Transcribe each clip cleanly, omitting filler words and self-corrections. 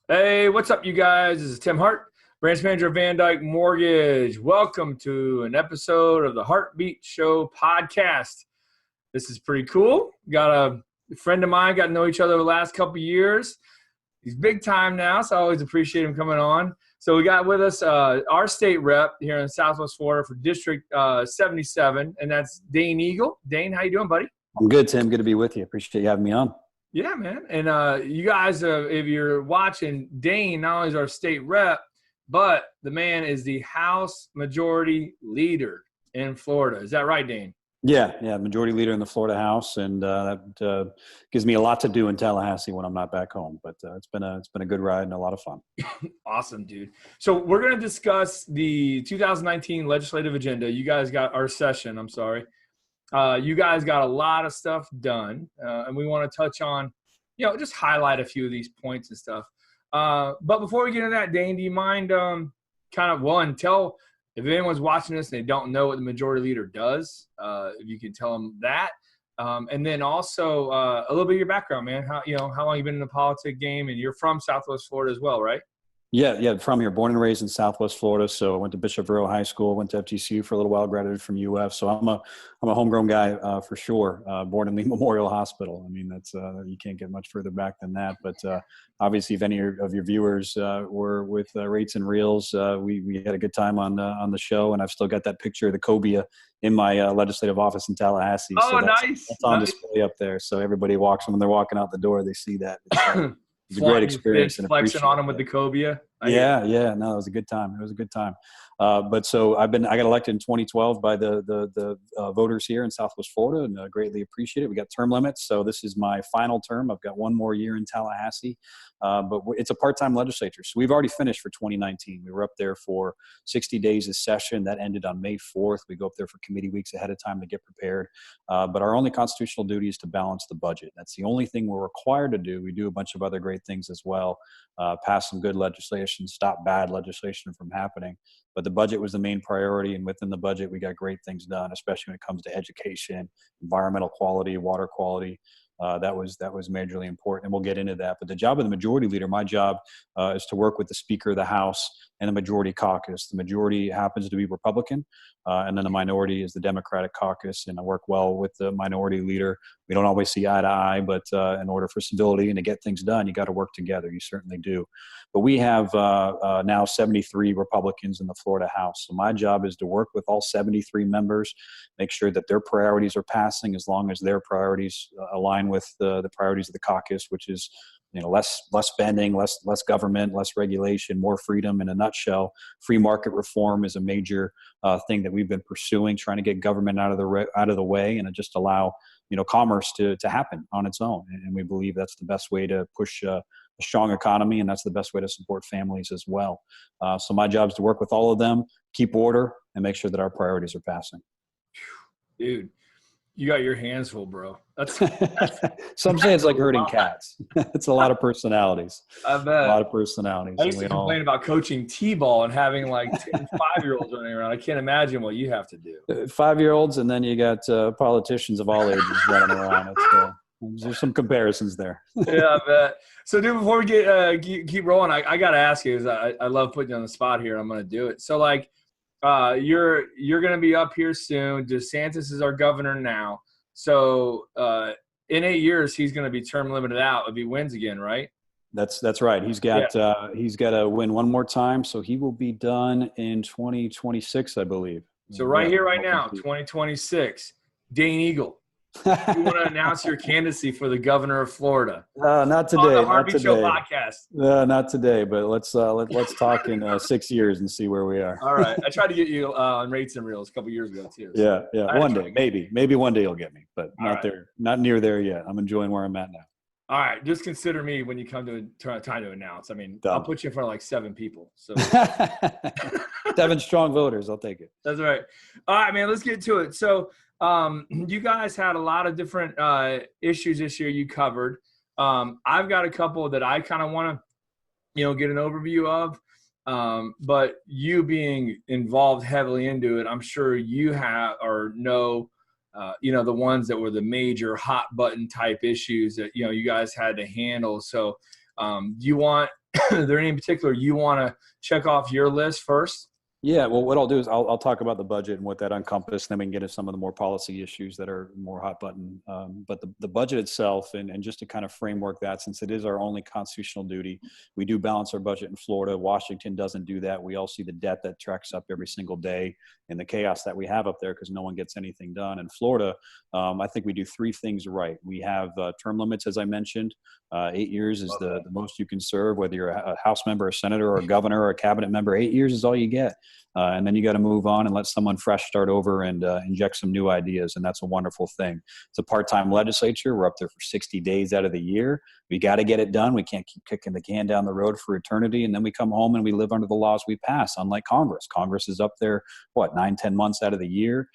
Hey, what's up, you guys? This is Tim Hart, branch manager of Van Dyke Mortgage. Welcome to an episode of the Heartbeat Show podcast. This is pretty cool. Got a friend of mine, got to know each other the last couple of years. He's big time now, so I always appreciate him coming on. So we got with us our state rep here in Southwest Florida for District 77, and that's Dane Eagle. Dane, how you doing, buddy? I'm good, Tim. Good to be with you. Appreciate you having me on. Yeah, man. And you guys, if you're watching, Dane not only is our state rep, but the man is the House Majority Leader in Florida. Is that right, Dane? Yeah, majority leader in the Florida House, and that gives me a lot to do in Tallahassee when I'm not back home. But it's been a good ride and a lot of fun. Awesome, dude. So we're going to discuss the 2019 legislative agenda. You guys got our session. I'm sorry. You guys got a lot of stuff done, and we want to touch on, just highlight a few of these points and stuff. But before we get into that, Dane, do you mind tell if anyone's watching this and they don't know what the majority leader does, if you can tell them that, and then also a little bit of your background, man. How long you been in the politics game, and you're from Southwest Florida as well, right? Yeah, from here, born and raised in Southwest Florida. So I went to Bishop Verot High School, went to FGCU for a little while, graduated from UF. So I'm a homegrown guy for sure. Born in Lee Memorial Hospital. I mean, that's you can't get much further back than that. But obviously, if any of your viewers were with Rates and Reels, we had a good time on the show, and I've still got that picture of the cobia in my legislative office in Tallahassee. Oh, so nice! That's on display up there. So everybody walks when they're walking out the door, they see that. It's a great experience, and flexing on them with the cobia. Yeah. No, it was a good time. It was a good time. But so I got elected in 2012 by the voters here in Southwest Florida, and greatly appreciate it. We got term limits, so this is my final term. I've got one more year in Tallahassee, but it's a part-time legislature. So we've already finished for 2019. We were up there for 60 days of session. That ended on May 4th. We go up there for committee weeks ahead of time to get prepared. But our only constitutional duty is to balance the budget. That's the only thing we're required to do. We do a bunch of other great things as well. Pass some good legislation, stop bad legislation from happening. But the budget was the main priority, and within the budget, we got great things done, especially when it comes to education, environmental quality, water quality. That was majorly important, and we'll get into that. But the job of the majority leader, my job, is to work with the Speaker of the House and the majority caucus. The majority happens to be Republican, and then the minority is the Democratic caucus. And I work well with the minority leader. We don't always see eye to eye, but in order for civility and to get things done, you got to work together. You certainly do. But we have now 73 Republicans in the Florida House. So my job is to work with all 73 members, make sure that their priorities are passing as long as their priorities align with the priorities of the caucus, which is less spending, less government, less regulation, more freedom. In a nutshell, free market reform is a major thing that we've been pursuing, trying to get government out of the way and just allow commerce to happen on its own. And we believe that's the best way to push a strong economy, and that's the best way to support families as well. So my job is to work with all of them, keep order, and make sure that our priorities are passing. Dude, you got your hands full, bro. That's some say it's like herding cats. It's a lot of personalities. I bet. A lot of personalities. I used to complain about coaching T-ball and having like 10 5-year-olds running around. I can't imagine what you have to do. 5-year-olds, and then you got politicians of all ages running around. There's some comparisons there. Yeah, I bet. So, dude, before we keep rolling, I got to ask you, because I love putting you on the spot here. I'm going to do it. So, you're going to be up here soon. DeSantis is our governor now. So in 8 years, he's going to be term limited out if he wins again, right? That's right. He's got to win one more time, so he will be done in 2026, I believe. So right now, 2026, Dane Eagle. You want to announce your candidacy for the governor of Florida? Not today. On the Heartbeat Show podcast. Not today, but let's talk in 6 years and see where we are. All right. I tried to get you on Rates and Reels a couple years ago too. So yeah. One day, maybe one day you'll get me, but not near there yet. I'm enjoying where I'm at now. All right. Just consider me when you come to time to announce. I mean, I'll put you in front of like 7 people. So 7 strong voters. I'll take it. That's right. All right, man. Let's get to it. So. You guys had a lot of different issues this year you covered. I've got a couple that I kind of want to, get an overview of. But you being involved heavily into it, I'm sure you have or know, the ones that were the major hot button type issues that, you guys had to handle. So Do you want, are there any in particular you want to check off your list first? Yeah, well, what I'll do is I'll talk about the budget and what that encompassed, then we can get into some of the more policy issues that are more hot button. But the budget itself, and just to kind of framework that, since it is our only constitutional duty, we do balance our budget in Florida. Washington doesn't do that. We all see the debt that tracks up every single day and the chaos that we have up there because no one gets anything done. In Florida, I think we do three things right. We have term limits, as I mentioned. 8 years is the most you can serve, whether you're a House member, a senator, or a governor, or a cabinet member. 8 years is all you get. And then you got to move on and let someone fresh start over and inject some new ideas. And that's a wonderful thing. It's a part-time legislature. We're up there for 60 days out of the year. We got to get it done. We can't keep kicking the can down the road for eternity. And then we come home and we live under the laws we pass, unlike Congress. Congress is up there, 9-10 months out of the year.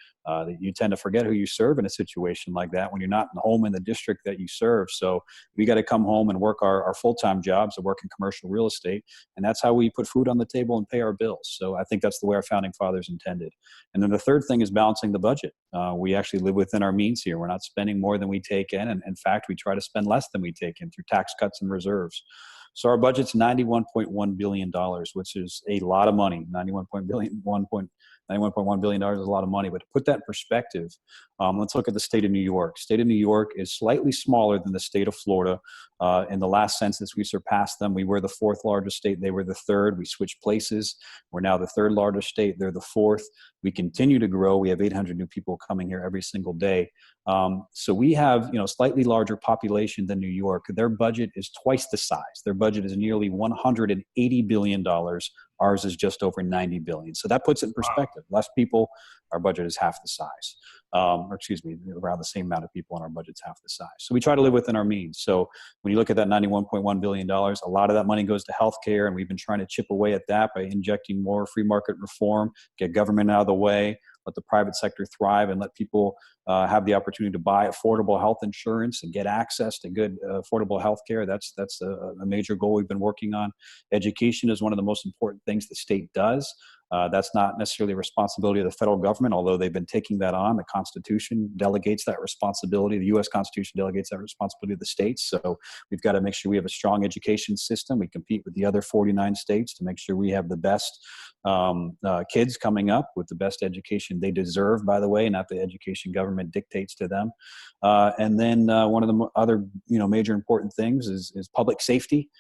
You tend to forget who you serve in a situation like that when you're not home in the district that you serve. So we got to come home and work our full-time jobs and work in commercial real estate. And that's how we put food on the table and pay our bills. So I think that's the way our founding fathers intended. And then the third thing is balancing the budget. We actually live within our means here. We're not spending more than we take in. And in fact, we try to spend less than we take in through tax cuts and reserves. So our budget's $91.1 billion, which is a lot of money. $91.1 billion is a lot of money. But to put that in perspective, let's look at the state of New York. State of New York is slightly smaller than the state of Florida. In the last census, we surpassed them. We were the fourth largest state. They were the third. We switched places. We're now the third largest state. They're the fourth. We continue to grow. We have 800 new people coming here every single day. So we have, slightly larger population than New York. Their budget is twice the size. Their budget is nearly $180 billion. Ours is just over 90 billion. So that puts it in perspective. Less people, our budget is half the size. Around the same amount of people and our budget's half the size. So we try to live within our means. So when you look at that $91.1 billion, a lot of that money goes to healthcare, and we've been trying to chip away at that by injecting more free market reform, get government out of the way, let the private sector thrive, and let people have the opportunity to buy affordable health insurance and get access to good affordable health care. That's a major goal we've been working on. Education is one of the most important things the state does. That's not necessarily a responsibility of the federal government, although they've been taking that on. The Constitution delegates that responsibility. The U.S. Constitution delegates that responsibility to the states. So we've got to make sure we have a strong education system. We compete with the other 49 states to make sure we have the best kids coming up with the best education they deserve, by the way, not the education government dictates to them. And then one of the other major important things is public safety,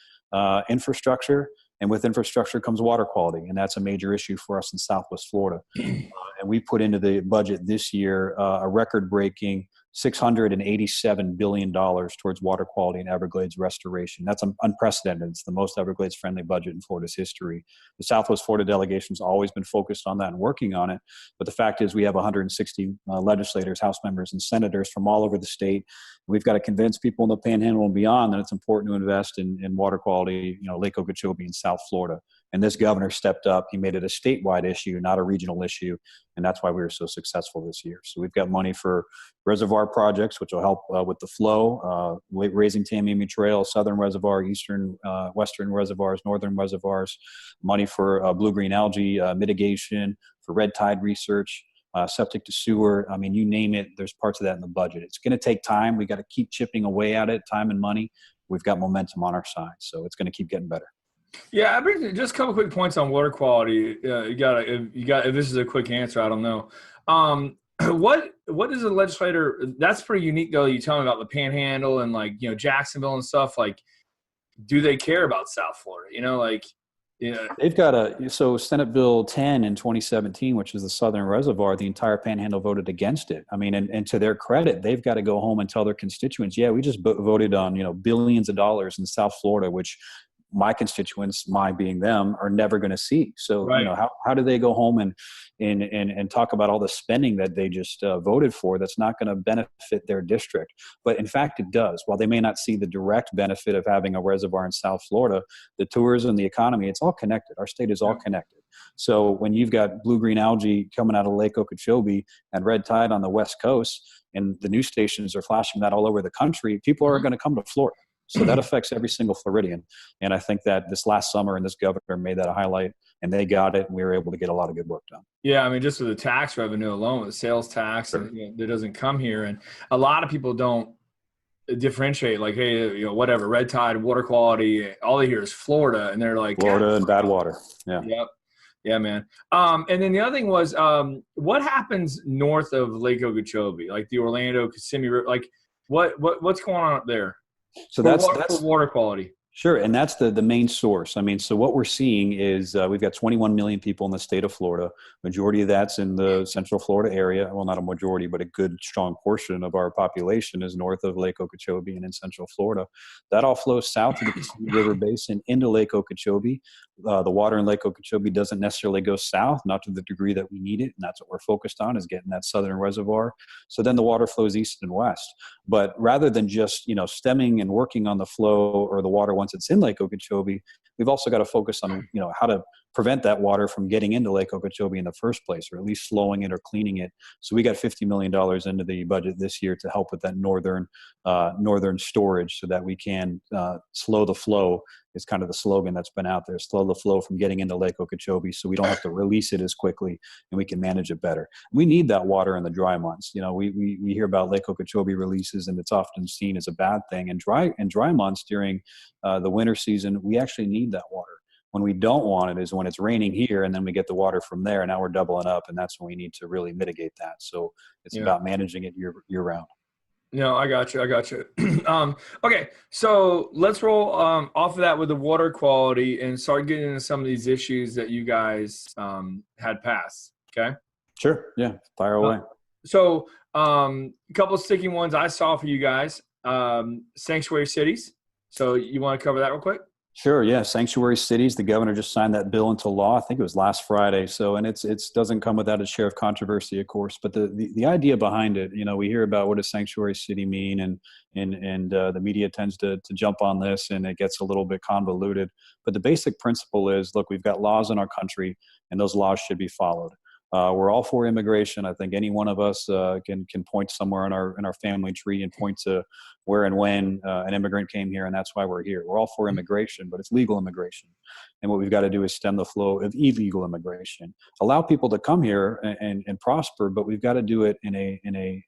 infrastructure. And with infrastructure comes water quality, and that's a major issue for us in Southwest Florida. And we put into the budget this year a record-breaking $687 billion towards water quality and Everglades restoration. That's unprecedented. It's the most Everglades-friendly budget in Florida's history. The Southwest Florida delegation's always been focused on that and working on it. But the fact is we have 160 legislators, House members, and senators from all over the state. We've got to convince people in the Panhandle and beyond that it's important to invest in water quality, Lake Okeechobee and South Florida. And this governor stepped up. He made it a statewide issue, not a regional issue. And that's why we were so successful this year. So we've got money for reservoir projects, which will help with the flow, raising Tamiami Trail, Southern Reservoir, Western reservoirs, Northern reservoirs, money for blue-green algae mitigation, for red tide research, septic to sewer. I mean, you name it, there's parts of that in the budget. It's going to take time. We got to keep chipping away at it, time and money. We've got momentum on our side, so it's going to keep getting better. Yeah, I bring just a couple quick points on water quality. If this is a quick answer, I don't know. What is a legislator? That's pretty unique, though. You tell me about the Panhandle and Jacksonville and stuff. Like, do they care about South Florida? They've got so Senate Bill 10 in 2017, which is the Southern Reservoir, the entire Panhandle voted against it. I mean, and to their credit, they've got to go home and tell their constituents, yeah, we just voted on, billions of dollars in South Florida, which my constituents, my being them, are never going to see. So, right. How do they go home and talk about all the spending that they just voted for that's not going to benefit their district? But in fact, it does. While they may not see the direct benefit of having a reservoir in South Florida, the tourism, the economy, it's all connected. Our state is all connected. So when you've got blue-green algae coming out of Lake Okeechobee and red tide on the West Coast, and the news stations are flashing that all over the country, people are going to come to Florida. So that affects every single Floridian. And I think that this last summer and this governor made that a highlight, and they got it, and we were able to get a lot of good work done. Yeah, I mean, just with the tax revenue alone, with the sales tax, Sure. and that doesn't come here. And a lot of people don't differentiate, like, hey, whatever, red tide, water quality, all they hear is Florida, and they're like, Florida and bad water. Yeah. yep. Yeah, man. And then the other thing was, what happens north of Lake Okeechobee, like the Orlando Kissimmee River? Like, what's going on up there So for that's water quality? sure, and that's the main source. I mean, so what we're seeing is we've got 21 million people in the state of Florida. Majority of that's in the Central Florida area. Well, not a majority, but a good, strong portion of our population is north of Lake Okeechobee and in Central Florida. That all flows south of the Kissimmee River Basin into Lake Okeechobee. The water in Lake Okeechobee doesn't necessarily go south, not to the degree that we need it, and that's what we're focused on, is getting that southern reservoir. So then the water flows east and west. But rather than just stemming and working on the flow or the water once it's in Lake Okeechobee, we've also got to focus on how to prevent that water from getting into Lake Okeechobee in the first place, or at least slowing it or cleaning it. So we got $50 million into the budget this year to help with that northern storage, so that we can slow the flow. Is kind of the slogan that's been out there: slow the flow from getting into Lake Okeechobee, so we don't have to release it as quickly and we can manage it better. We need that water in the dry months. We hear about Lake Okeechobee releases, and it's often seen as a bad thing. And dry months during the winter season, we actually need that water. When we don't want it is when it's raining here, and then we get the water from there, and now we're doubling up, and that's when we need to really mitigate that. So it's about managing it year round. No, I got you. Okay, so let's roll off of that with the water quality and start getting into some of these issues that you guys had passed. Okay. Sure. Yeah. Fire away. So a couple of sticky ones I saw for you guys. Sanctuary cities. So you want to cover that real quick? Sure. Yeah. Sanctuary cities. The governor just signed that bill into law. I think it was last Friday. So, and it's doesn't come without its share of controversy, of course. But the idea behind it, we hear about what does sanctuary city mean, and the media tends to jump on this, and it gets a little bit convoluted. But the basic principle is, look, we've got laws in our country, and those laws should be followed. We're all for immigration. I think any one of us can point somewhere in our family tree and point to where and when an immigrant came here, and that's why we're here. We're all for immigration, but it's legal immigration. And what we've got to do is stem the flow of illegal immigration. Allow people to come here and prosper, but we've got to do it in a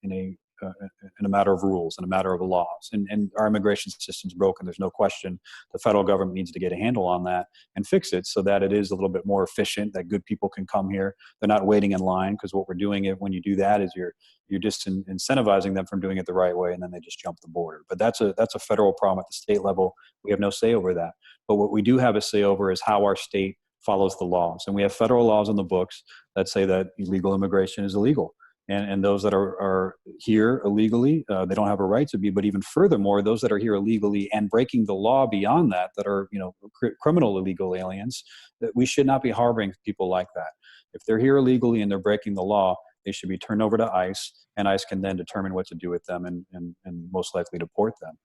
matter of rules and a matter of laws. And our immigration system's broken. There's no question. The federal government needs to get a handle on that and fix it so that it is a little bit more efficient, that good people can come here. They're not waiting in line, because what we're doing when you do that is you're just incentivizing them from doing it the right way, and then they just jump the border. But that's a federal problem. At the state level, we have no say over that. But what we do have a say over is how our state follows the laws. And we have federal laws on the books that say that illegal immigration is illegal. And those that are here illegally, they don't have a right to be. But even furthermore, those that are here illegally and breaking the law beyond that are criminal illegal aliens, that we should not be harboring people like that. If they're here illegally and they're breaking the law, they should be turned over to ICE, and ICE can then determine what to do with them and most likely deport them.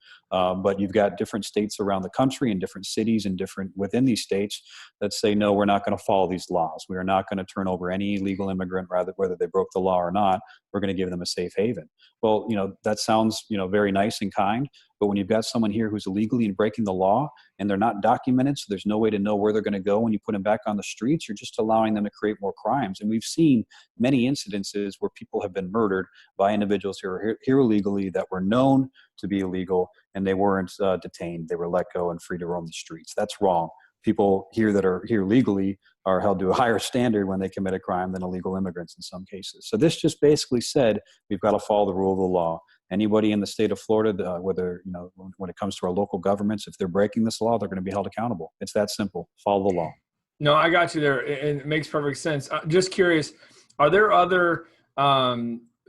But you've got different states around the country and different cities and different within these states that say, no, we're not going to follow these laws. We are not going to turn over any illegal immigrant, whether they broke the law or not. We're going to give them a safe haven. Well, that sounds, very nice and kind. But when you've got someone here who's illegally and breaking the law, and they're not documented, so there's no way to know where they're going to go when you put them back on the streets, you're just allowing them to create more crimes. And we've seen many incidences where people have been murdered by individuals who are here illegally, that were known to be illegal, and they weren't detained. They were let go and free to roam the streets. That's wrong. People here that are here legally are held to a higher standard when they commit a crime than illegal immigrants in some cases. So this just basically said we've got to follow the rule of the law. Anybody in the state of Florida, whether, when it comes to our local governments, if they're breaking this law, they're going to be held accountable. It's that simple. Follow the law. No, I got you there. And it makes perfect sense. Just curious, are there other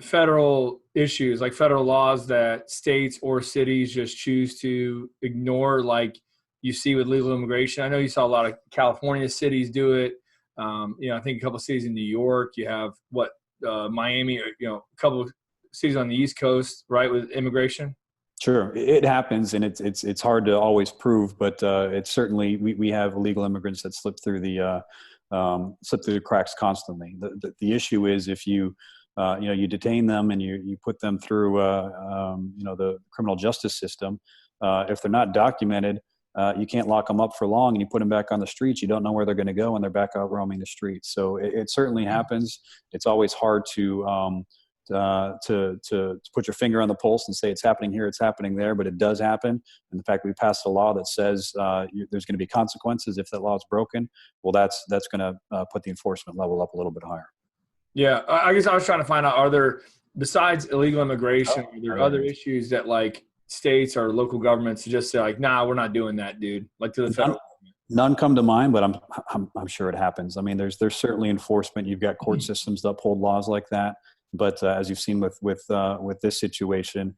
federal issues, like federal laws, that states or cities just choose to ignore, like you see with legal immigration? I know you saw a lot of California cities do it. I think a couple of cities in New York. You have Miami, a couple of cities on the East Coast, right, with immigration. Sure, it happens, and it's hard to always prove, but it's certainly we have illegal immigrants that slip through the cracks constantly. The issue is if you detain them and you put them through the criminal justice system. If they're not documented, you can't lock them up for long, and you put them back on the streets. You don't know where they're going to go, and they're back out roaming the streets. So it certainly happens. It's always hard to to put your finger on the pulse and say it's happening here, it's happening there, but it does happen. And the fact we passed a law that says there's going to be consequences if that law is broken, well, that's going to put the enforcement level up a little bit higher. Yeah, I guess I was trying to find out, are there, besides illegal immigration, are there other issues that like states or local governments just say like, nah, we're not doing that, dude, like to the federal? None come to mind, but I'm sure it happens. I mean, there's certainly enforcement. You've got court systems that uphold laws like that. But as you've seen with this situation,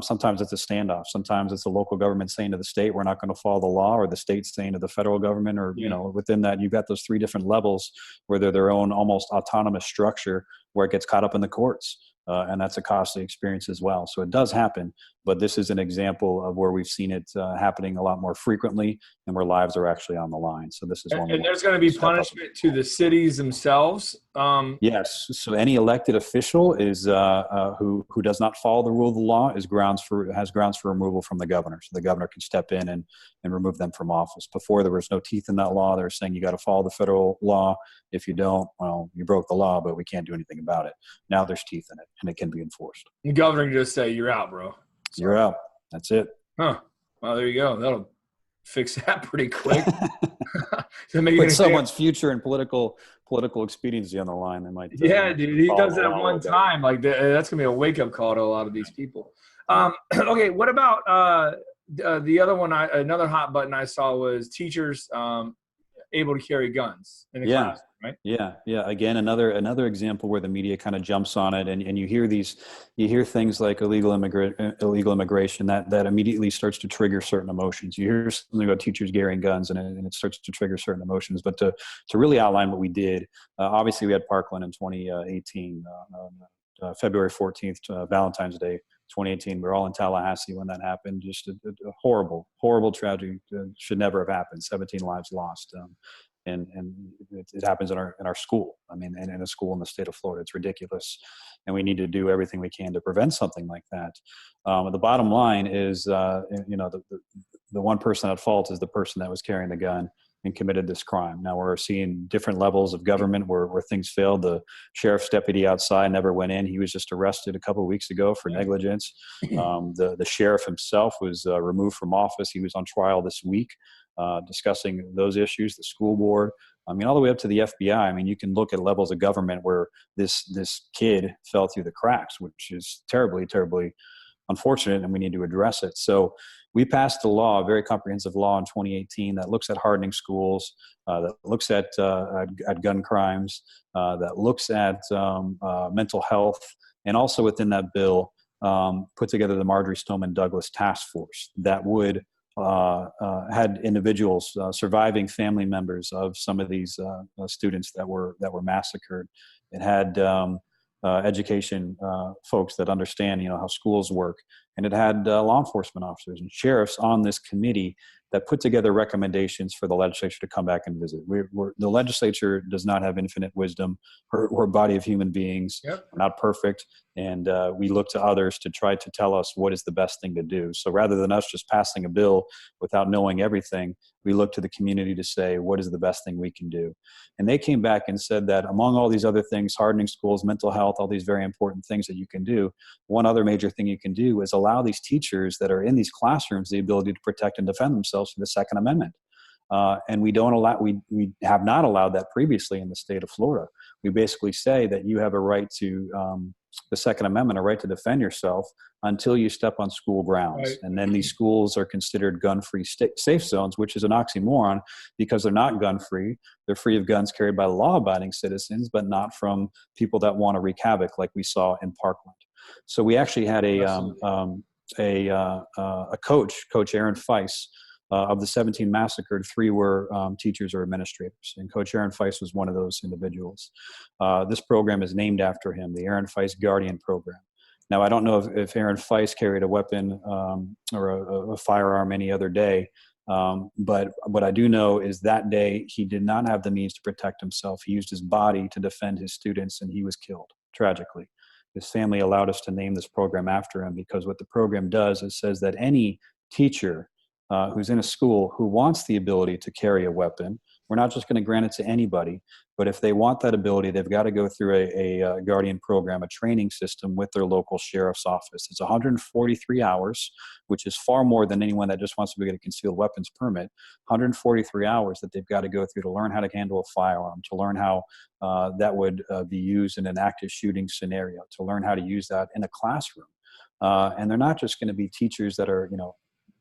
sometimes it's a standoff. Sometimes it's the local government saying to the state, we're not going to follow the law, or the state saying to the federal government, or, you know, within that, you've got those three different levels where they're their own almost autonomous structure where it gets caught up in the courts. And that's a costly experience as well. So it does happen, but this is an example of where we've seen it happening a lot more frequently and where lives are actually on the line. So this is one. And there's going to be punishment to the cities themselves. Yes. So any elected official is who does not follow the rule of the law has grounds for removal from the governor. So the governor can step in and remove them from office. Before, there was no teeth in that law. They were saying you got to follow the federal law. If you don't, well, you broke the law, but we can't do anything about it. Now there's teeth in it, and it can be enforced. The governor can just say, you're out, bro. So, you're out. That's it. Huh. Well, there you go. That'll fix that pretty quick. So put someone's future and political expediency on the line. They might. Yeah, dude. He does it at one time. Like that's gonna be a wake up call to a lot of these people. Okay. What about the other one? Another hot button I saw was teachers able to carry guns in the classroom, right? Yeah. Again, another example where the media kind of jumps on it, and you hear things like illegal immigration that immediately starts to trigger certain emotions. You hear something about teachers carrying guns, and it starts to trigger certain emotions. But to really outline what we did, obviously we had Parkland in 2018, February 14th, Valentine's Day. 2018, we were all in Tallahassee when that happened. Just a horrible tragedy. Should never have happened. 17 lives lost, and it happens in our school. I mean, in a school in the state of Florida, it's ridiculous, and we need to do everything we can to prevent something like that. The bottom line is, the one person at fault is the person that was carrying the gun and committed this crime. Now we're seeing different levels of government where things failed. The sheriff's deputy outside never went in. He was just arrested a couple of weeks ago for negligence. The sheriff himself was removed from office. He was on trial this week discussing those issues, the school board. I mean, all the way up to the FBI. I mean, you can look at levels of government where this kid fell through the cracks, which is terribly, terribly unfortunate, and we need to address it. So we passed a law, a very comprehensive law in 2018 that looks at hardening schools, that looks at gun crimes, that looks at mental health, and also within that bill put together the Marjorie Stoneman Douglas Task Force that would had individuals, surviving family members of some of these students that were massacred. It had education folks that understand, how schools work, and it had law enforcement officers and sheriffs on this committee that put together recommendations for the legislature to come back and visit. The legislature does not have infinite wisdom or body of human beings. Yep. We're not perfect, and we look to others to try to tell us what is the best thing to do. So rather than us just passing a bill without knowing everything, we look to the community to say, what is the best thing we can do? And they came back and said that among all these other things, hardening schools, mental health, all these very important things that you can do, one other major thing you can do is allow these teachers that are in these classrooms the ability to protect and defend themselves from the Second Amendment. And we have not allowed that previously in the state of Florida. We basically say that you have a right to the Second Amendment, a right to defend yourself until you step on school grounds. Right. And then these schools are considered gun-free safe zones, which is an oxymoron because they're not gun-free. They're free of guns carried by law-abiding citizens, but not from people that want to wreak havoc like we saw in Parkland. So we actually had Coach Aaron Feiss. Of the 17 massacred, 3 were teachers or administrators, and Coach Aaron Feiss was one of those individuals. This program is named after him, the Aaron Feiss Guardian Program. Now, I don't know if Aaron Feiss carried a weapon or a firearm any other day, but what I do know is that day he did not have the means to protect himself. He used his body to defend his students, and he was killed, tragically. His family allowed us to name this program after him because what the program does is says that any teacher who's in a school who wants the ability to carry a weapon, we're not just going to grant it to anybody, but if they want that ability, they've got to go through a guardian program, a training system with their local sheriff's office. It's 143 hours, which is far more than anyone that just wants to get a concealed weapons permit. 143 hours that they've got to go through to learn how to handle a firearm, to learn how that would be used in an active shooting scenario, to learn how to use that in a classroom. And they're not just going to be teachers that are,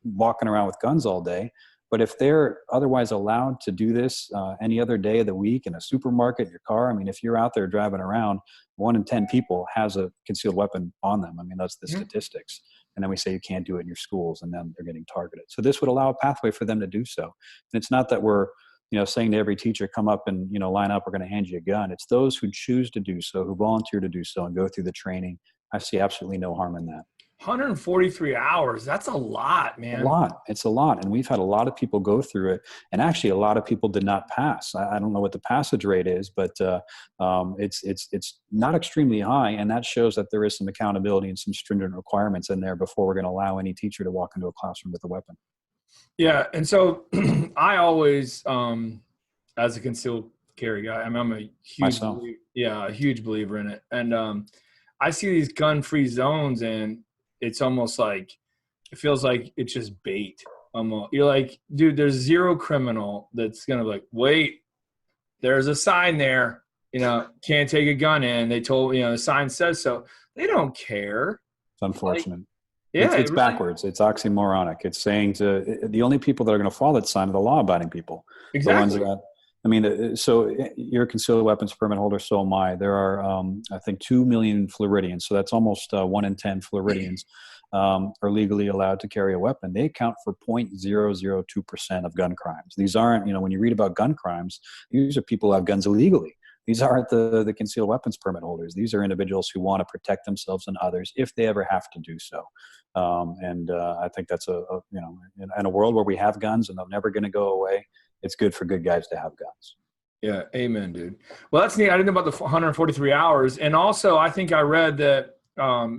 walking around with guns all day. But if they're otherwise allowed to do this any other day of the week in a supermarket, your car, I mean, if you're out there driving around, 1 in 10 people has a concealed weapon on them. I mean, that's the statistics. And then we say you can't do it in your schools, and then they're getting targeted. So this would allow a pathway for them to do so. And it's not that we're, saying to every teacher, come up and, line up, we're going to hand you a gun. It's those who choose to do so, who volunteer to do so and go through the training. I see absolutely no harm in that. 143 hours. That's a lot, man. A lot. It's a lot. And we've had a lot of people go through it. And actually, a lot of people did not pass. I don't know what the passage rate is, but it's not extremely high. And that shows that there is some accountability and some stringent requirements in there before we're going to allow any teacher to walk into a classroom with a weapon. Yeah. And so I always, as a concealed carry guy, I mean, I'm a huge believer in it. And I see these gun-free zones, and it's almost like, it feels like it's just bait. You're like, dude, there's zero criminal that's going to be like, wait, there's a sign there, can't take a gun in. They told, the sign says so. They don't care. It's unfortunate. It's really backwards. It's oxymoronic. It's saying the only people that are going to follow that sign are the law-abiding people. Exactly. The ones that, so you're a concealed weapons permit holder, so am I. There are, I think, 2 million Floridians, so that's almost 1 in 10 Floridians are legally allowed to carry a weapon. They account for 0.002% of gun crimes. These aren't, when you read about gun crimes, these are people who have guns illegally. These aren't the concealed weapons permit holders. These are individuals who want to protect themselves and others if they ever have to do so. I think that's in a world where we have guns and they're never going to go away, it's good for good guys to have guns. Yeah. Amen, dude. Well, that's neat. I didn't know about the 143 hours. And also, I think I read that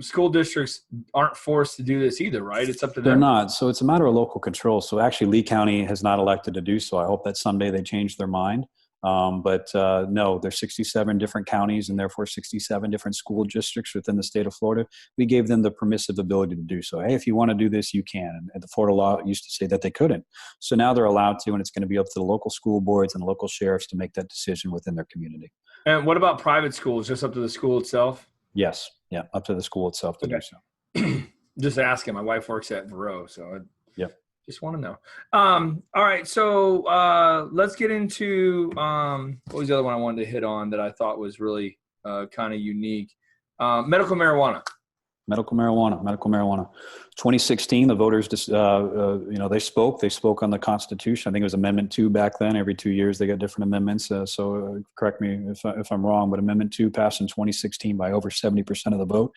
school districts aren't forced to do this either, right? It's up to them. They're not. So it's a matter of local control. So actually, Lee County has not elected to do so. I hope that someday they change their mind. No, there's 67 different counties and therefore 67 different school districts within the state of Florida. We gave them the permissive ability to do so. Hey, if you want to do this, you can. And the Florida law used to say that they couldn't. So now they're allowed to, and it's going to be up to the local school boards and local sheriffs to make that decision within their community. And what about private schools? Just up to the school itself? Yes. Yeah. Up to the school itself to do so. Just asking. My wife works at Vero, so yep. Just want to know. All right, so let's get into what was the other one I wanted to hit on that I thought was really kind of unique? Medical marijuana. Medical marijuana. 2016, the voters, they spoke on the Constitution. I think it was Amendment 2 back then. Every 2 years they got different amendments. So correct me if I'm wrong, but Amendment 2 passed in 2016 by over 70% of the vote.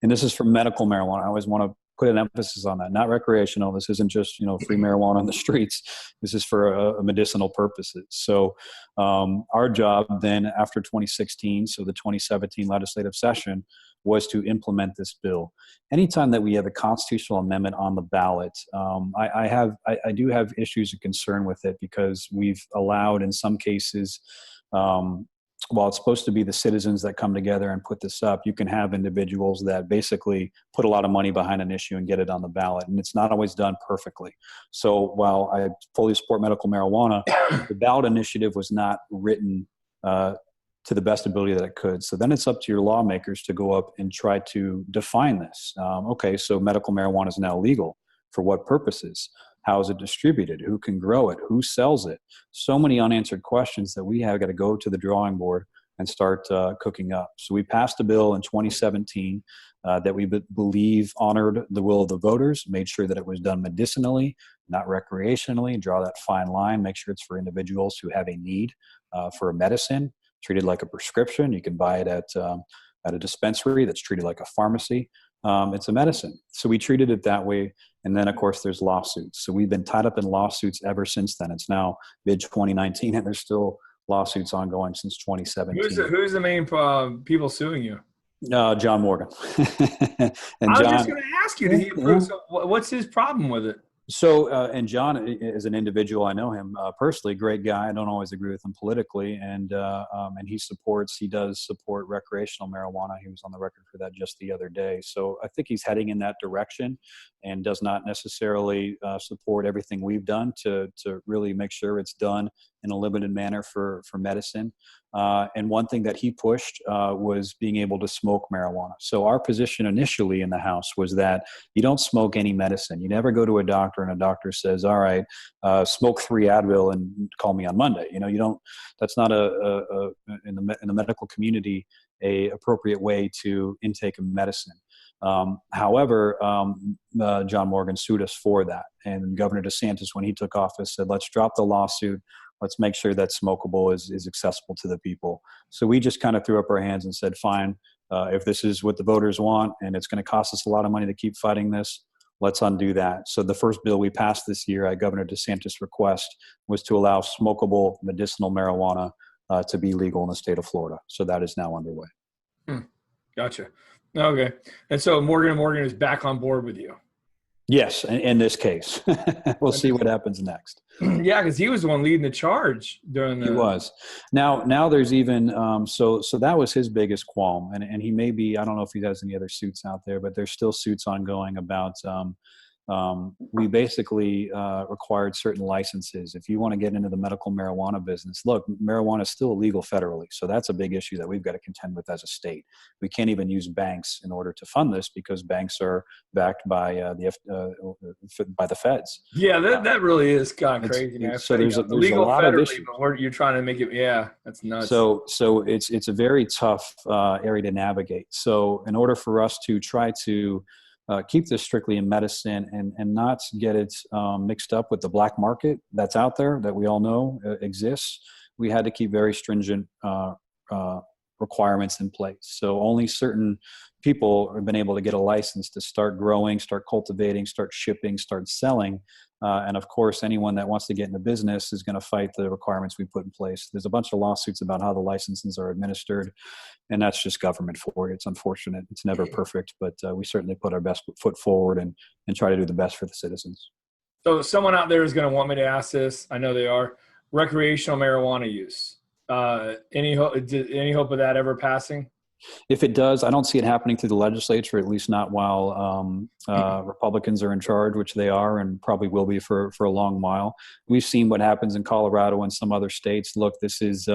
And this is for medical marijuana. I always want to put an emphasis on that, not recreational. This isn't just, free marijuana on the streets. This is for medicinal purposes. So our job then after 2016, so the 2017 legislative session, was to implement this bill. Anytime that we have a constitutional amendment on the ballot, I do have issues of concern with it because we've allowed in some cases, while it's supposed to be the citizens that come together and put this up, you can have individuals that basically put a lot of money behind an issue and get it on the ballot. And it's not always done perfectly. So while I fully support medical marijuana, the ballot initiative was not written to the best ability that it could. So then it's up to your lawmakers to go up and try to define this. Okay, so medical marijuana is now legal. For what purposes? How is it distributed? Who can grow it? Who sells it? So many unanswered questions that we have got to go to the drawing board and start cooking up. So we passed a bill in 2017 that we believe honored the will of the voters, made sure that it was done medicinally, not recreationally, draw that fine line, make sure it's for individuals who have a need for a medicine, treated like a prescription. You can buy it at a dispensary that's treated like a pharmacy. It's a medicine. So we treated it that way. And then, of course, there's lawsuits. So we've been tied up in lawsuits ever since then. It's now mid-2019, and there's still lawsuits ongoing since 2017. Who's the main people suing you? John Morgan. I was just going to ask you, so what's his problem with it? So, and John is an individual. I know him personally, great guy. I don't always agree with him politically, and he does support recreational marijuana. He was on the record for that just the other day. So I think he's heading in that direction, and does not necessarily support everything we've done to really make sure it's done in a limited manner for medicine. And one thing that he pushed was being able to smoke marijuana. So our position initially in the House was that you don't smoke any medicine. You never go to a doctor and a doctor says, all right, smoke 3 Advil and call me on Monday. You don't, that's not in the medical community, a appropriate way to intake a medicine. However, John Morgan sued us for that. And Governor DeSantis, when he took office, said, let's drop the lawsuit. Let's make sure that smokable is accessible to the people. So we just kind of threw up our hands and said, fine, if this is what the voters want and it's going to cost us a lot of money to keep fighting this, let's undo that. So the first bill we passed this year at Governor DeSantis' request was to allow smokable medicinal marijuana to be legal in the state of Florida. So that is now underway. Gotcha. Okay. And so Morgan & Morgan is back on board with you. Yes, in this case. We'll see what happens next. Yeah, because he was the one leading the charge during the... He was. Now there's even, so that was his biggest qualm. And he may be, I don't know if he has any other suits out there, but there's still suits ongoing about, we basically required certain licenses. If you want to get into the medical marijuana business, look, marijuana is still illegal federally. So that's a big issue that we've got to contend with as a state. We can't even use banks in order to fund this because banks are backed by the feds. Yeah, that really is kind of crazy. Man. So there's a lot of issues. But you're trying to make it, yeah, that's nuts. So it's a very tough area to navigate. So in order for us to try to keep this strictly in medicine and not get it mixed up with the black market that's out there that we all know exists, we had to keep very stringent requirements in place. So only certain people have been able to get a license to start growing, start cultivating, start shipping, start selling. And of course, anyone that wants to get into business is going to fight the requirements we put in place. There's a bunch of lawsuits about how the licenses are administered, and that's just government for you. It's unfortunate. It's never perfect, but we certainly put our best foot forward and try to do the best for the citizens. So someone out there is going to want me to ask this. I know they are. Recreational marijuana use. Any hope of that ever passing? If it does, I don't see it happening through the legislature, at least not while Republicans are in charge, which they are and probably will be for a long while. We've seen what happens in Colorado and some other states. Look, this is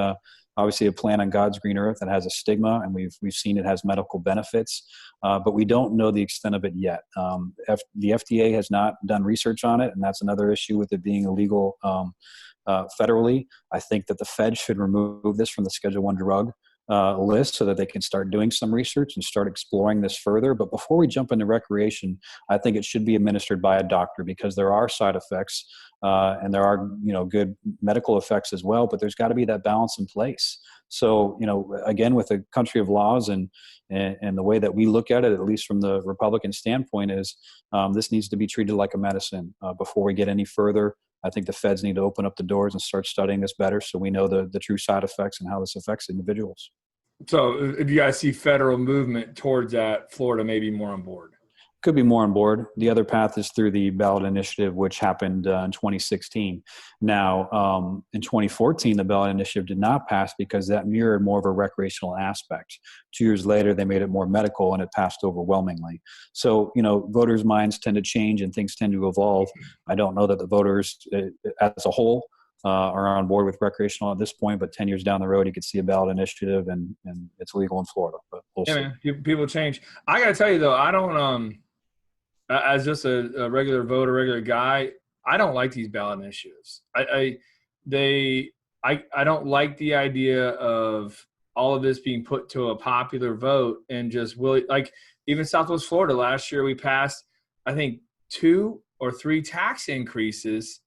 obviously a plant on God's green earth that has a stigma, and we've seen it has medical benefits, but we don't know the extent of it yet. The FDA has not done research on it, and that's another issue with it being illegal federally. I think that the Fed should remove this from the Schedule I drug list so that they can start doing some research and start exploring this further. But before we jump into recreation, I think it should be administered by a doctor because there are side effects and there are, good medical effects as well, but there's got to be that balance in place. So, again, with a country of laws and the way that we look at it, at least from the Republican standpoint, is this needs to be treated like a medicine. Before we get any further, I think the feds need to open up the doors and start studying this better so we know the true side effects and how this affects individuals. So if you guys see federal movement towards that, Florida may be more on board. Could be more on board. The other path is through the ballot initiative, which happened in 2016. Now, in 2014, the ballot initiative did not pass because that mirrored more of a recreational aspect. 2 years later, they made it more medical, and it passed overwhelmingly. So, voters' minds tend to change and things tend to evolve. I don't know that the voters as a whole are on board with recreational at this point, but 10 years down the road, you could see a ballot initiative and it's legal in Florida. But we'll see. Man, people change. I got to tell you, though, I don't as just a regular voter, regular guy, I don't like these ballot initiatives. I don't like the idea of all of this being put to a popular vote and just even Southwest Florida last year, we passed, I think, 2 or 3 tax increases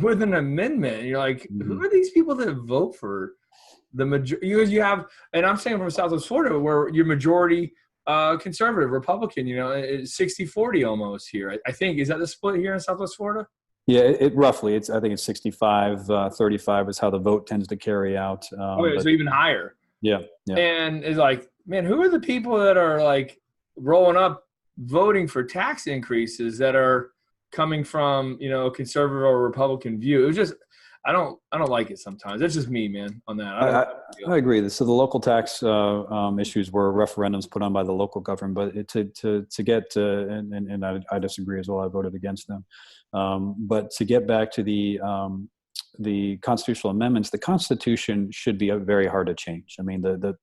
with an amendment. And you're like, who are these people that vote for the majority? You have, and I'm saying from Southwest Florida, where your majority conservative, Republican, it's 60-40 almost here. I think, is that the split here in Southwest Florida? Yeah, it roughly, I think it's 65-35 is how the vote tends to carry out. So even higher. Yeah. And it's like, man, who are the people that are like rolling up voting for tax increases that are coming from, a conservative or Republican view. It was just, I don't like it sometimes. That's just me, man, on that. I don't I agree. So the local tax issues were referendums put on by the local government, but to get and I disagree as well. I voted against them. But to get back to the constitutional amendments, the Constitution should be very hard to change. I mean, the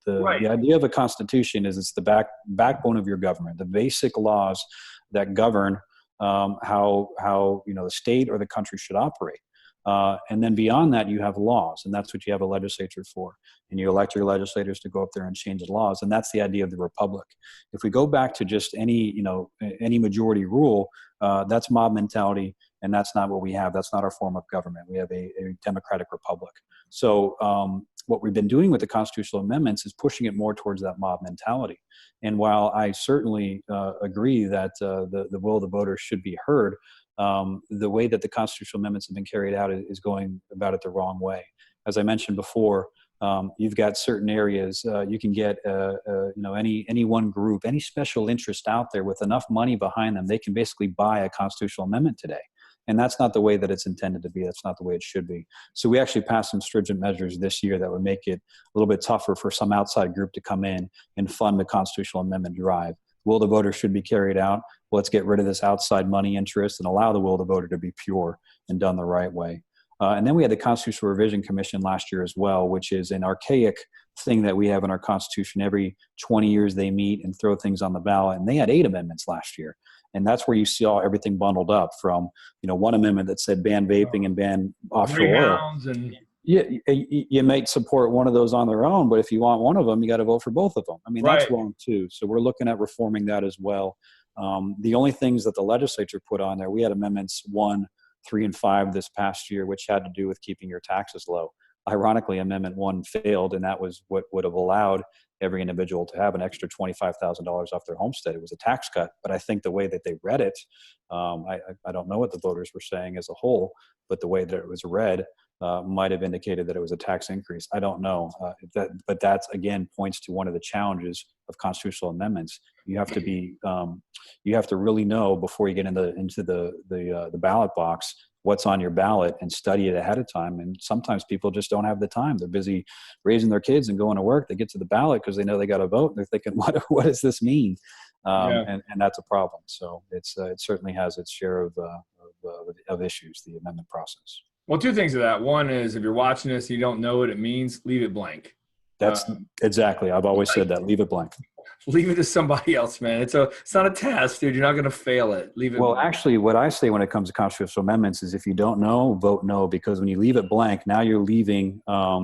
idea of a Constitution is it's the backbone of your government, the basic laws that govern how the state or the country should operate. And then beyond that, you have laws, and that's what you have a legislature for. And you elect your legislators to go up there and change the laws, and that's the idea of the republic. If we go back to just any majority rule, that's mob mentality, and that's not what we have. That's not our form of government. We have a democratic republic. So what we've been doing with the constitutional amendments is pushing it more towards that mob mentality. And while I certainly agree that the will of the voters should be heard, the way that the constitutional amendments have been carried out is going about it the wrong way. As I mentioned before, you've got certain areas you can get any one group, any special interest out there with enough money behind them, they can basically buy a constitutional amendment today. And that's not the way that it's intended to be. That's not the way it should be. So we actually passed some stringent measures this year that would make it a little bit tougher for some outside group to come in and fund the constitutional amendment drive. Will the voter should be carried out. Let's get rid of this outside money interest and allow the will of the voter to be pure and done the right way. And then we had the Constitutional Revision Commission last year as well, which is an archaic thing that we have in our Constitution. Every 20 years they meet and throw things on the ballot. And they had 8 amendments last year. And that's where you saw everything bundled up from, one amendment that said ban vaping and ban offshore oil. Yeah, you might support one of those on their own, but if you want one of them, you got to vote for both of them. I mean, that's wrong too. So we're looking at reforming that as well. The only things that the legislature put on there, we had amendments 1, 3, and 5 this past year, which had to do with keeping your taxes low. Ironically, Amendment 1 failed, and that was what would have allowed every individual to have an extra $25,000 off their homestead. It was a tax cut, but I think the way that they read it, I don't know what the voters were saying as a whole, but the way that it was read might have indicated that it was a tax increase. I don't know, but that's again points to one of the challenges of constitutional amendments. You have to be, you have to really know before you get into the ballot box what's on your ballot and study it ahead of time. And sometimes people just don't have the time. They're busy raising their kids and going to work. They get to the ballot because they know they got to vote. And they're thinking, what does this mean? And that's a problem. So it certainly has its share of issues, the amendment process. Well, 2 things to that. One is if you're watching this, and you don't know what it means, leave it blank. That's exactly. I've always said that. Leave it blank. Leave it to somebody else, man. It's not a test, dude. You're not going to fail it. Leave it. Well, blank. Actually, what I say when it comes to constitutional amendments is if you don't know, vote no, because when you leave it blank, now you're leaving,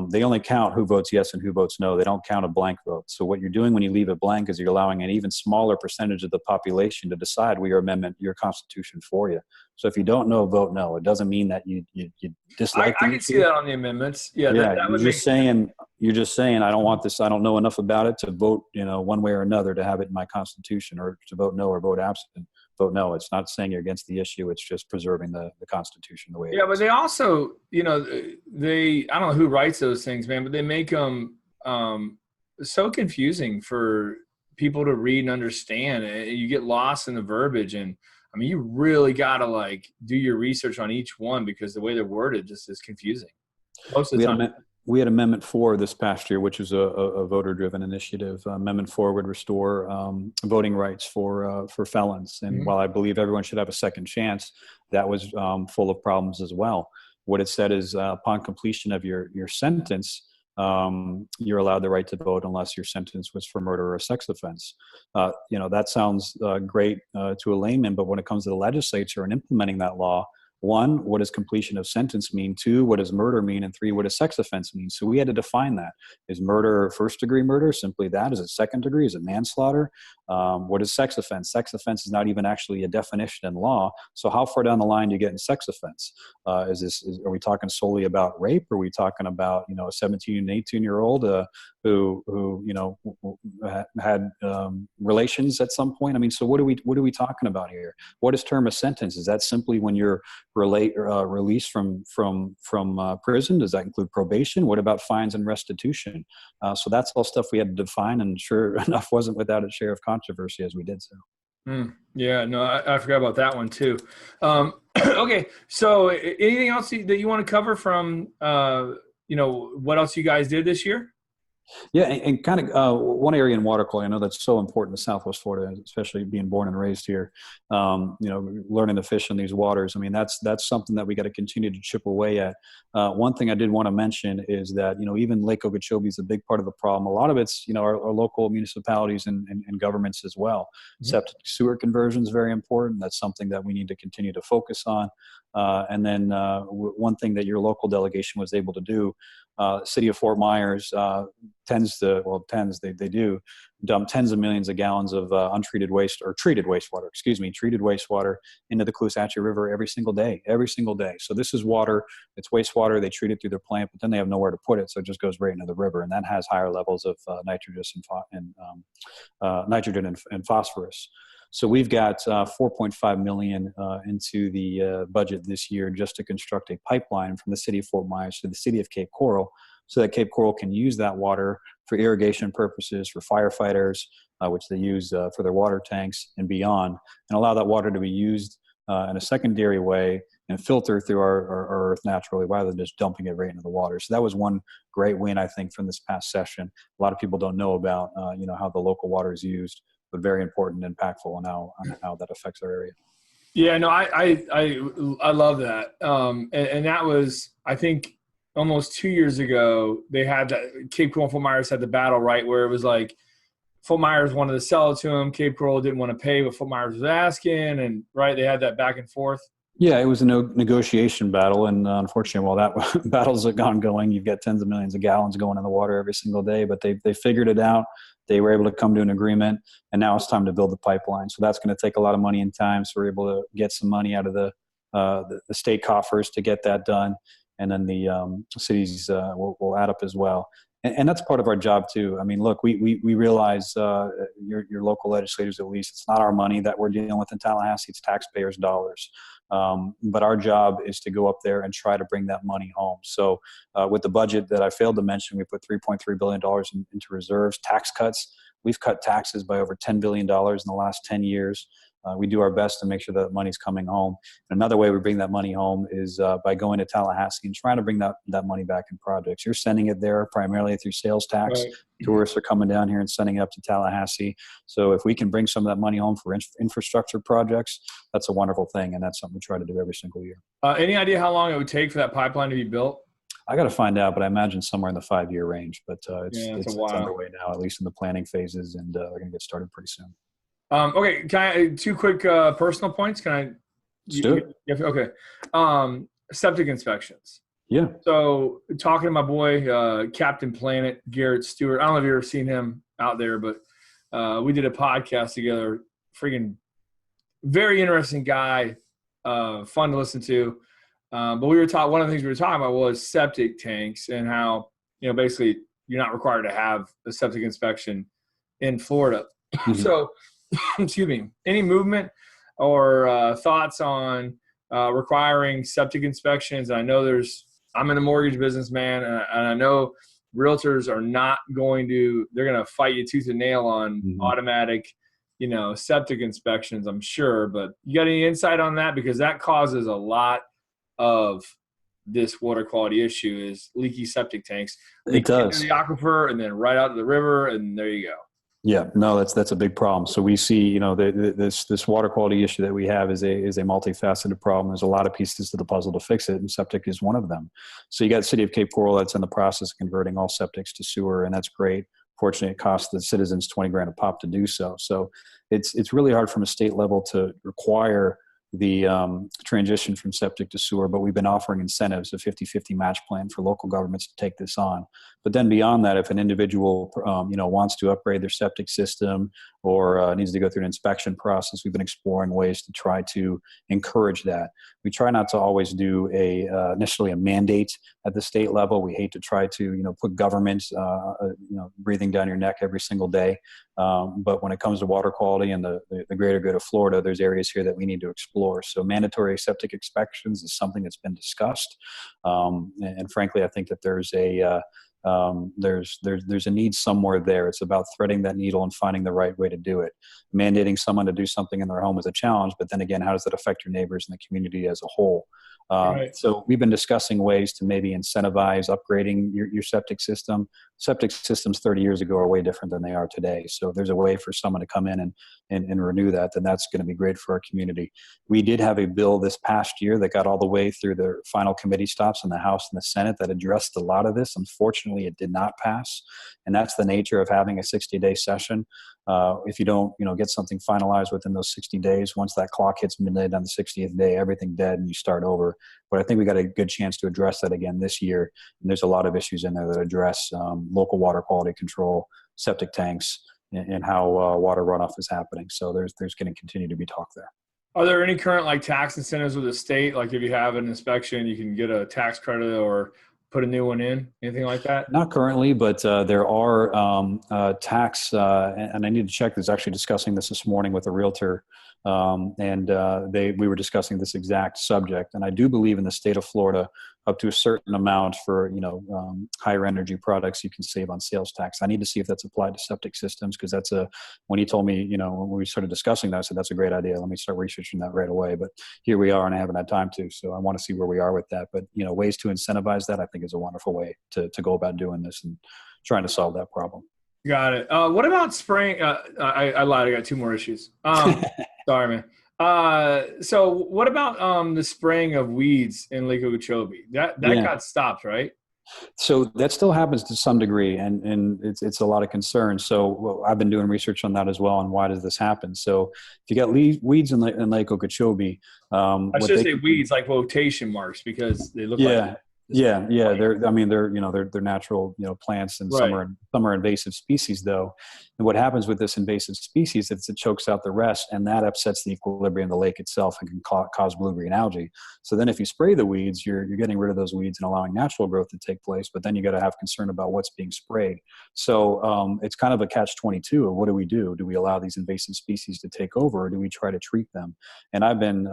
they only count who votes yes and who votes no. They don't count a blank vote. So what you're doing when you leave it blank is you're allowing an even smaller percentage of the population to decide your constitution for you. So if you don't know, vote no. It doesn't mean that you dislike I can see that on the amendments. Yeah, that you're just saying, I don't want this. I don't know enough about it to vote, one way or another to have it in my constitution, or to vote no or vote absent. Vote no. It's not saying you're against the issue. It's just preserving the Constitution the way it is. Yeah, but they also, I don't know who writes those things, man, but they make them so confusing for people to read and understand. You get lost in the verbiage, and I mean, you really got to do your research on each one because the way they're worded just is confusing most of the time. We had Amendment 4 this past year, which is a voter-driven initiative. Amendment 4 would restore voting rights for felons. And while I believe everyone should have a second chance, that was full of problems as well. What it said is upon completion of your sentence, you're allowed the right to vote unless your sentence was for murder or a sex offense. That sounds great to a layman, but when it comes to the legislature and implementing that law, 1, what does completion of sentence mean? 2, what does murder mean? And 3, what does sex offense mean? So we had to define that. Is murder first-degree murder? Simply that. Is it second degree? Is it manslaughter? What is sex offense? Sex offense is not even actually a definition in law. So how far down the line do you get in sex offense? Are we talking solely about rape? Or are we talking about a 17 and 18-year-old who had relations at some point? I mean, so what are we talking about here? What is term of sentence? Is that simply when you're released from prison? Does that include probation? What about fines and restitution? So that's all stuff we had to define, and sure enough wasn't without its share of controversy as we did so. Yeah, no, I forgot about that one too. Okay, so anything else that you want to cover from, what else you guys did this year? Yeah, and kind of one area in water quality, I know that's so important to Southwest Florida, especially being born and raised here. Learning to fish in these waters. I mean, that's something that we got to continue to chip away at. One thing I did want to mention is that even Lake Okeechobee is a big part of the problem. A lot of it's our local municipalities and governments as well. Mhm. Septic sewer conversion is very important. That's something that we need to continue to focus on. And then one thing that your local delegation was able to do, City of Fort Myers they do dump tens of millions of gallons of treated wastewater into the Caloosahatchee River every single day. So this is water, it's wastewater. They treat it through their plant, but then they have nowhere to put it, so it just goes right into the river, and that has higher levels of nitrogen and phosphorus. So we've got $4.5 million into the budget this year just to construct a pipeline from the city of Fort Myers to the city of Cape Coral, so that Cape Coral can use that water for irrigation purposes, for firefighters, which they use for their water tanks and beyond, and allow that water to be used in a secondary way and filter through our earth naturally rather than just dumping it right into the water. So that was one great win, I think, from this past session. A lot of people don't know about how the local water is used, but very important and impactful on how that affects our area. Yeah, no, I love that. And that was, I think, almost 2 years ago. They had that Cape Coral and Fort Myers had the battle, right, where it was like Fort Myers wanted to sell it to him. Cape Coral didn't want to pay what Fort Myers was asking, and right, they had that back and forth. Yeah, it was a negotiation battle, and unfortunately, while that battle's ongoing, you've got tens of millions of gallons going in the water every single day. But they figured it out. They were able to come to an agreement, and now it's time to build the pipeline. So that's going to take a lot of money and time. So we're able to get some money out of the state coffers to get that done, and then the cities will add up as well. And that's part of our job too. I mean, look, we realize your local legislators, at least, it's not our money that we're dealing with in Tallahassee; it's taxpayers' dollars. But our job is to go up there and try to bring that money home. So with the budget that I failed to mention, we put $3.3 billion into reserves, tax cuts. We've cut taxes by over $10 billion in the last 10 years. We do our best to make sure that money's coming home. And another way we bring that money home is by going to Tallahassee and trying to bring that money back in projects. You're sending it there primarily through sales tax. Right. Tourists are coming down here and sending it up to Tallahassee. So if we can bring some of that money home for infrastructure projects, that's a wonderful thing, and that's something we try to do every single year. Any idea how long it would take for that pipeline to be built? I got to find out, but I imagine somewhere in the 5-year range. But it's a while. underway now, at least in the planning phases, and they're going to get started pretty soon. Okay, can I two quick personal points? Can I? Let's do it. Okay. Septic inspections. Yeah. So talking to my boy, Captain Planet, Garrett Stewart. I don't know if you've ever seen him out there, but we did a podcast together. Freaking very interesting guy, fun to listen to. But we were talking. One of the things we were talking about was septic tanks and how basically you're not required to have a septic inspection in Florida. Mm-hmm. So, excuse me. Any movement or thoughts on requiring septic inspections? I'm in the mortgage business, man, and I know realtors are not they're going to fight you tooth and nail on automatic, septic inspections, I'm sure. But you got any insight on that? Because that causes a lot of this water quality issue is leaky septic tanks. It does. Into the aquifer and then right out to the river, and there you go. Yeah, no, that's a big problem. So we see, this water quality issue that we have is a multifaceted problem. There's a lot of pieces to the puzzle to fix it, and septic is one of them. So you got the city of Cape Coral that's in the process of converting all septics to sewer, and that's great. Fortunately, it costs the citizens $20,000 a pop to do so. So it's really hard from a state level to require the transition from septic to sewer, but we've been offering incentives, a 50-50 match plan for local governments to take this on. But then beyond that, if an individual wants to upgrade their septic system or needs to go through an inspection process, we've been exploring ways to try to encourage that. We try not to always do necessarily a mandate at the state level. We hate to try to put government breathing down your neck every single day. But when it comes to water quality and the greater good of Florida, there's areas here that we need to explore. So mandatory septic inspections is something that's been discussed. And frankly, I think that there's there's a need somewhere there. It's about threading that needle and finding the right way to do it. Mandating someone to do something in their home is a challenge, but then again, how does that affect your neighbors and the community as a whole? Right. So we've been discussing ways to maybe incentivize upgrading your septic system. Septic systems 30 years ago are way different than they are today. So if there's a way for someone to come in and renew that, then that's going to be great for our community. We did have a bill this past year that got all the way through the final committee stops in the House and the Senate that addressed a lot of this. Unfortunately, it did not pass. And that's the nature of having a 60-day session. If you don't, get something finalized within those 60 days, once that clock hits midnight on the 60th day, everything dead and you start over. But I think we got a good chance to address that again this year. And there's a lot of issues in there that address local water quality control, septic tanks, and how water runoff is happening. So there's going to continue to be talk there. Are there any current tax incentives with the state? Like if you have an inspection, you can get a tax credit or put a new one in, anything like that? Not currently, but there are tax, and I need to check. There's actually discussing this morning with a realtor, we were discussing this exact subject. And I do believe in the state of Florida, up to a certain amount for higher energy products, you can save on sales tax. I need to see if that's applied to septic systems, because when he told me, when we started discussing that, I said that's a great idea. Let me start researching that right away. But here we are, and I haven't had time to, so I want to see where we are with that. But ways to incentivize that, I think, is a wonderful way to go about doing this and trying to solve that problem. Got it. What about spraying? I lied. I got two more issues. Sorry, man. So what about the spraying of weeds in Lake Okeechobee? That got stopped, right? So that still happens to some degree, and it's a lot of concern. So I've been doing research on that as well, and why does this happen? So if you got weeds in Lake Okeechobee, I should say weeds, like quotation marks, because they look like. Yeah. They're natural, plants, and right. some are invasive species though. And what happens with this invasive species is it chokes out the rest, and that upsets the equilibrium of the lake itself and can cause blue-green algae. So then if you spray the weeds, you're getting rid of those weeds and allowing natural growth to take place, but then you got to have concern about what's being sprayed. So it's kind of a catch-22 of what do we do? Do we allow these invasive species to take over, or do we try to treat them? And I've been,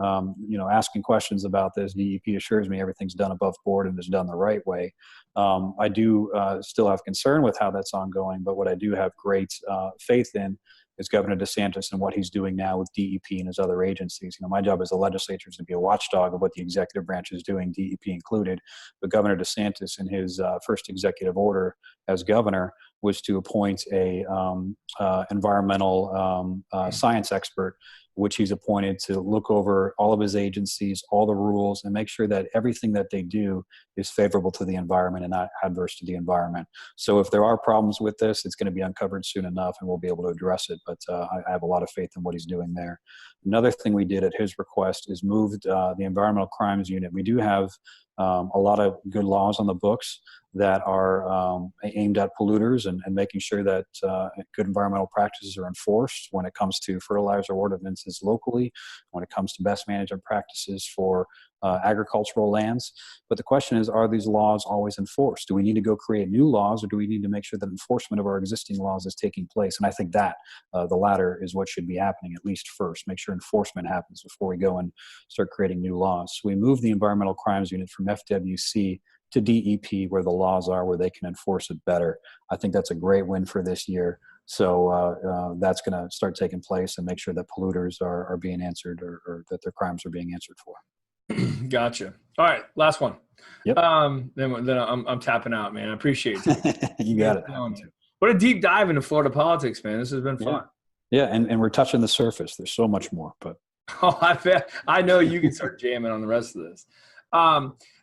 asking questions about this. DEP assures me everything's done above board and is done the right way. I do still have concern with how that's ongoing, but what I do have great faith in is Governor DeSantis and what he's doing now with DEP and his other agencies. My job as a legislature is to be a watchdog of what the executive branch is doing, DEP included. But Governor DeSantis, in his first executive order as governor, was to appoint a environmental science expert, which he's appointed to look over all of his agencies, all the rules, and make sure that everything that they do is favorable to the environment and not adverse to the environment. So if there are problems with this, it's going to be uncovered soon enough, and we'll be able to address it. But I have a lot of faith in what he's doing there. Another thing we did at his request is moved the environmental crimes unit. We do have a lot of good laws on the books that are aimed at polluters and making sure that good environmental practices are enforced when it comes to fertilizer ordinances locally, when it comes to best management practices for agricultural lands. But the question is, are these laws always enforced? Do we need to go create new laws, or do we need to make sure that enforcement of our existing laws is taking place? And I think that the latter is what should be happening, at least first. Make sure enforcement happens before we go and start creating new laws. So we moved the environmental crimes unit from FWC to DEP, where the laws are, where they can enforce it better. I think that's a great win for this year. So that's going to start taking place and make sure that polluters are being answered, or that their crimes are being answered for. Gotcha. All right, last one. Yep. Then I'm tapping out, man. I appreciate it. You got it. What a deep dive into Florida politics, man. This has been fun. Yeah, and we're touching the surface. There's so much more, but I know you can start jamming on the rest of this.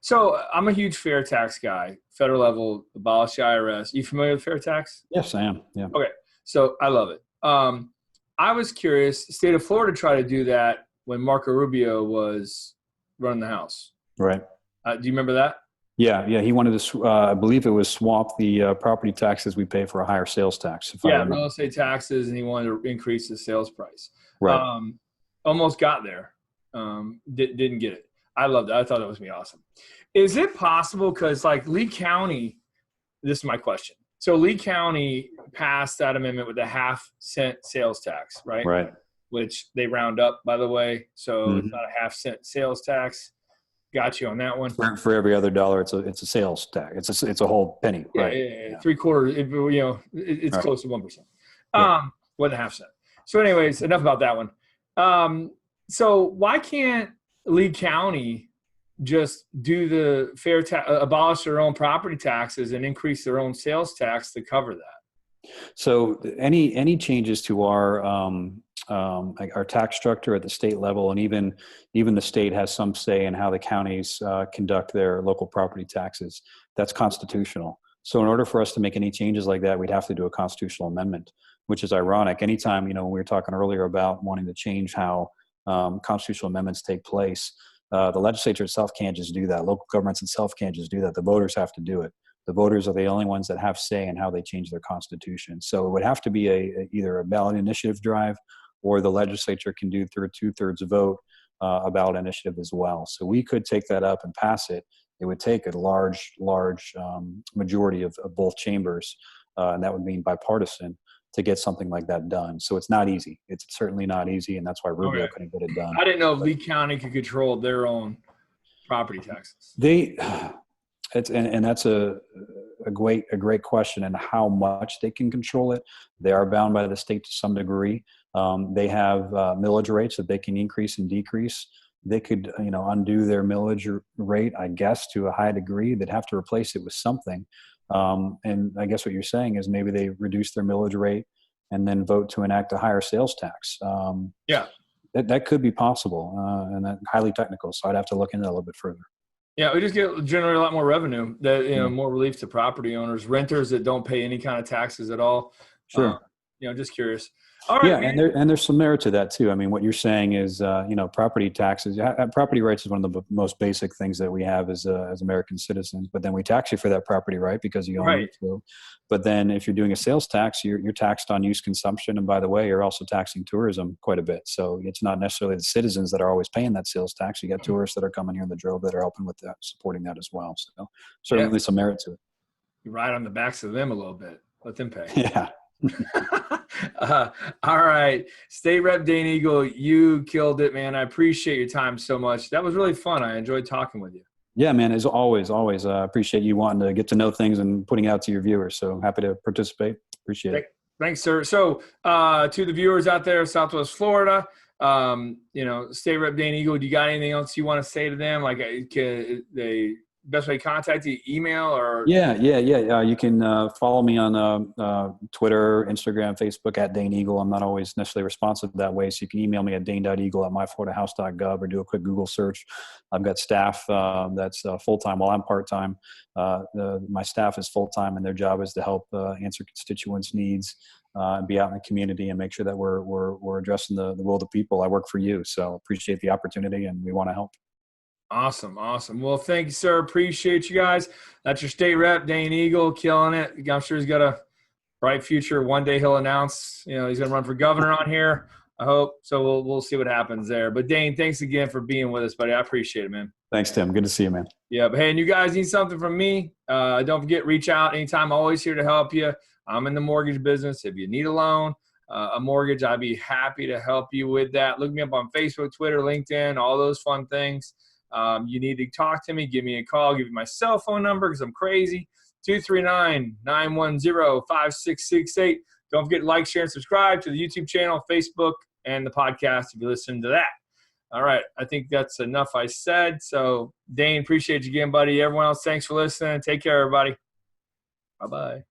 So I'm a huge fair tax guy, federal level, abolish the IRS. You familiar with fair tax? Yes, I am. Yeah. Okay. So I love it. I was curious, the state of Florida tried to do that when Marco Rubio was running the House. Right. Do you remember that? Yeah. He wanted to, I believe it was swap the property taxes we pay for a higher sales tax. Real estate taxes, and he wanted to increase the sales price. Right. Almost got there. Didn't get it. I loved it. I thought that was awesome. Is it possible, because Lee County, this is my question. So Lee County passed that amendment with a 0.5-cent sales tax, right? Right. Which they round up, by the way. So It's not a 0.5-cent sales tax. Got you on that one. For every other dollar, it's a sales tax. It's a whole penny, Yeah, right? yeah. 3/4. It's Right. close to 1%. Yeah. 1.5%. So, anyways, enough about that one. So why can't Lee County just do the abolish their own property taxes and increase their own sales tax to cover that? So any changes to our tax structure at the state level, and even the state has some say in how the counties conduct their local property taxes. That's constitutional. So in order for us to make any changes like that, we'd have to do a constitutional amendment, which is ironic. Anytime, when we were talking earlier about wanting to change how constitutional amendments take place, the legislature itself can't just do that. Local governments itself can't just do that. The voters have to do it. The voters are the only ones that have say in how they change their constitution. So it would have to be either a ballot initiative drive, or the legislature can do through a 2/3 vote a ballot initiative as well. So we could take that up and pass it. It would take a large majority of both chambers, and that would mean bipartisan, to get something like that done. So it's not easy. It's certainly not easy, and that's why Rubio couldn't get it done. I didn't know if Lee County could control their own property taxes. That's a great question, and how much they can control it. They are bound by the state to some degree. They have millage rates that they can increase and decrease. They could, undo their millage rate, I guess, to a high degree. They'd have to replace it with something. And I guess what you're saying is maybe they reduce their millage rate and then vote to enact a higher sales tax. That could be possible, and that's highly technical. So I'd have to look into that a little bit further. Yeah, we just generate a lot more revenue. That more relief to property owners, renters that don't pay any kind of taxes at all. Sure. Just curious. All right, yeah, and there's some merit to that too. I mean, what you're saying is, property taxes, property rights is one of the most basic things that we have as American citizens. But then we tax you for that property right because you own it. So, but then if you're doing a sales tax, you're taxed on use consumption, and by the way, you're also taxing tourism quite a bit. So it's not necessarily the citizens that are always paying that sales tax. You got tourists that are coming here in the drove that are helping with that, supporting that as well. So certainly some merit to it. You ride on the backs of them a little bit. Let them pay. Yeah. All right. State Rep Dane Eagle, you killed it, man. I appreciate your time so much. That was really fun. I enjoyed talking with you. Yeah, man. As always, I appreciate you wanting to get to know things and putting it out to your viewers. So happy to participate. Appreciate it. Thanks, sir. So to the viewers out there, Southwest Florida, State Rep Dane Eagle, do you got anything else you want to say to them? Like, best way to contact you, email or? Yeah. You can follow me on Twitter, Instagram, Facebook at Dane Eagle. I'm not always necessarily responsive that way. So you can email me at dane.eagle@myfloridahouse.gov or do a quick Google search. I've got staff that's full-time while I'm part-time. My staff is full-time, and their job is to help answer constituents' needs and be out in the community and make sure that we're addressing the will of the people. I work for you, so appreciate the opportunity, and we want to help. Awesome. Well, thank you, sir. Appreciate you guys. That's your state rep, Dane Eagle, killing it. I'm sure he's got a bright future. One day he'll announce, he's going to run for governor on here. I hope. So we'll see what happens there. But Dane, thanks again for being with us, buddy. I appreciate it, man. Thanks, Tim. Good to see you, man. Yeah, but hey, and you guys need something from me, don't forget, reach out anytime. Always here to help you. I'm in the mortgage business. If you need a loan, a mortgage, I'd be happy to help you with that. Look me up on Facebook, Twitter, LinkedIn, all those fun things. You need to talk to me, give me a call, give me my cell phone number because I'm crazy, 239-910-5668. Don't forget to like, share, and subscribe to the YouTube channel, Facebook, and the podcast if you listen to that. All right, I think that's enough I said. So, Dane, appreciate you again, buddy. Everyone else, thanks for listening. Take care, everybody. Bye-bye.